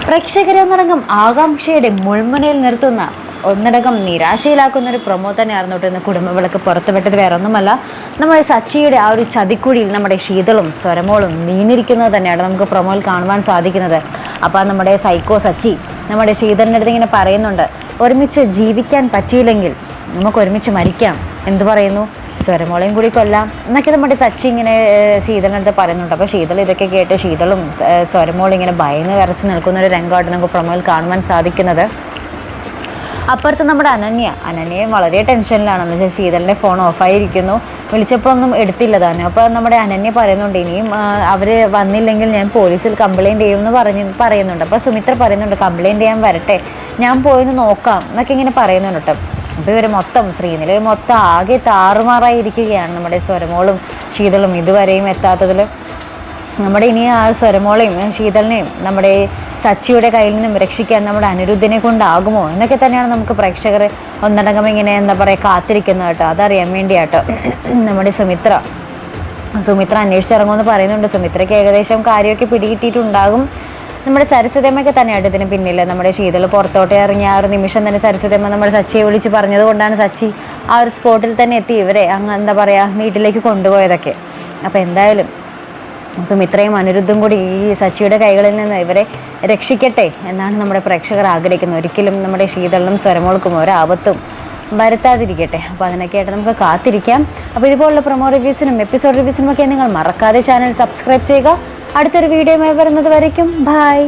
പ്രേക്ഷകരെ ഒന്നടങ്കം ആകാംക്ഷയുടെ മുൾമുനയിൽ നിർത്തുന്ന ഒന്നടങ്കം നിരാശയിലാക്കുന്ന ഒരു പ്രൊമോ തന്നെയായിരുന്നു കേട്ടോ ഇന്ന് കുടുംബവിളക്ക് പുറത്തുവിട്ടത്. വേറെ ഒന്നുമല്ല, നമ്മുടെ സച്ചിയുടെ ആ ഒരു ചതിക്കുഴിയിൽ നമ്മുടെ ശീതളും സ്വരമോളും വീണിരിക്കുന്നത് തന്നെയാണ് നമുക്ക് പ്രൊമോയിൽ കാണുവാൻ സാധിക്കുന്നത്. അപ്പോൾ നമ്മുടെ സൈക്കോ സച്ചി നമ്മുടെ ശീതളിൻ്റെ അടുത്ത് ഇങ്ങനെ പറയുന്നുണ്ട്, ഒരുമിച്ച് ജീവിക്കാൻ പറ്റിയില്ലെങ്കിൽ നമുക്ക് ഒരുമിച്ച് മരിക്കാം. എന്ത് പറയുന്നു, സ്വരമോളയും കൂടി കൊല്ലാം എന്നൊക്കെ നമ്മുടെ സച്ചി ഇങ്ങനെ ശീതളിൻ്റെ അടുത്ത് പറയുന്നുണ്ട്. അപ്പോൾ ശീതൾ ഇതൊക്കെ കേട്ട് ശീതളും സ്വരമോളും ഇങ്ങനെ ഭയന്ന് വിറച്ച് നിൽക്കുന്ന ഒരു രംഗമായിട്ട് നമുക്ക് പ്രൊമോയിൽ കാണുവാൻ സാധിക്കുന്നത്. അപ്പുറത്ത് നമ്മുടെ അനന്യയും വളരെ ടെൻഷനിലാണ്. എന്ന് വെച്ചാൽ ശീതളിൻ്റെ ഫോൺ ഓഫായിരിക്കുന്നു, വിളിച്ചപ്പോഴൊന്നും എടുത്തില്ല തന്നെ. അപ്പോൾ നമ്മുടെ അനന്യ പറയുന്നുണ്ട്, ഇനിയും അവർ വന്നില്ലെങ്കിൽ ഞാൻ പോലീസിൽ കംപ്ലയിൻറ്റ് ചെയ്യുമെന്ന് പറയുന്നുണ്ട്. അപ്പോൾ സുമിത്ര പറയുന്നുണ്ട്, കംപ്ലയിൻറ്റ് ചെയ്യാൻ വരട്ടെ, ഞാൻ പോയിന്ന് നോക്കാം എന്നൊക്കെ ഇങ്ങനെ പറയുന്നുണ്ട് കേട്ടോ. അപ്പോൾ ഇവർ ശ്രീനില മൊത്തം ആകെ താറുമാറായിരിക്കുകയാണ്. നമ്മുടെ സ്വരമോളും ശീതളും ഇതുവരെയും എത്താത്തതിൽ നമ്മുടെ ഇനി ആ സ്വരമോളെയും ശീതളിനെയും നമ്മുടെ സച്ചിയുടെ കയ്യിൽ നിന്നും രക്ഷിക്കാൻ നമ്മുടെ അനിരുദ്ധിനെ കൊണ്ടാകുമോ എന്നൊക്കെ തന്നെയാണ് നമുക്ക് പ്രേക്ഷകർ ഒന്നടങ്കം ഇങ്ങനെ എന്താ പറയുക കാത്തിരിക്കുന്നത് കേട്ടോ. അതറിയാൻ വേണ്ടിയാട്ടോ നമ്മുടെ സുമിത്ര അന്വേഷിച്ചിറങ്ങുമെന്ന് പറയുന്നുണ്ട്. സുമിത്രയ്ക്ക് ഏകദേശം കാര്യമൊക്കെ പിടികിട്ടിയിട്ടുണ്ടാകും. നമ്മുടെ സരസ്വതിയമ്മയൊക്കെ തന്നെയായിട്ട് ഇതിന് പിന്നിൽ. നമ്മുടെ ശീതൾ പുറത്തോട്ട് ഇറങ്ങിയ ആ ഒരു നിമിഷം തന്നെ സരസ്വതിയമ്മ നമ്മുടെ സച്ചിയെ വിളിച്ച് പറഞ്ഞത് കൊണ്ടാണ് സച്ചി ആ ഒരു സ്പോട്ടിൽ തന്നെ എത്തി ഇവരെ എന്താ പറയുക വീട്ടിലേക്ക് കൊണ്ടുപോയതൊക്കെ. അപ്പോൾ എന്തായാലും സുമിത്രയും അനിരുദ്ധും കൂടി ഈ സച്ചിയുടെ കൈകളിൽ നിന്ന് ഇവരെ രക്ഷിക്കട്ടെ എന്നാണ് നമ്മുടെ പ്രേക്ഷകർ ആഗ്രഹിക്കുന്നത്. ഒരിക്കലും നമ്മുടെ ശീതളിനും സ്വരമോൾക്കും ഒരാപത്തും വരുത്താതിരിക്കട്ടെ. അപ്പോൾ അതിനൊക്കെയായിട്ട് നമുക്ക് കാത്തിരിക്കാം. അപ്പോൾ ഇതുപോലുള്ള പ്രൊമോ റിവ്യൂസിനും എപ്പിസോഡ് റിവ്യൂസിനും ഒക്കെ നിങ്ങൾ മറക്കാതെ ചാനൽ സബ്സ്ക്രൈബ് ചെയ്യുക. അടുത്തൊരു വീഡിയോയുമായി വരുന്നത് വരയ്ക്കും ബൈ.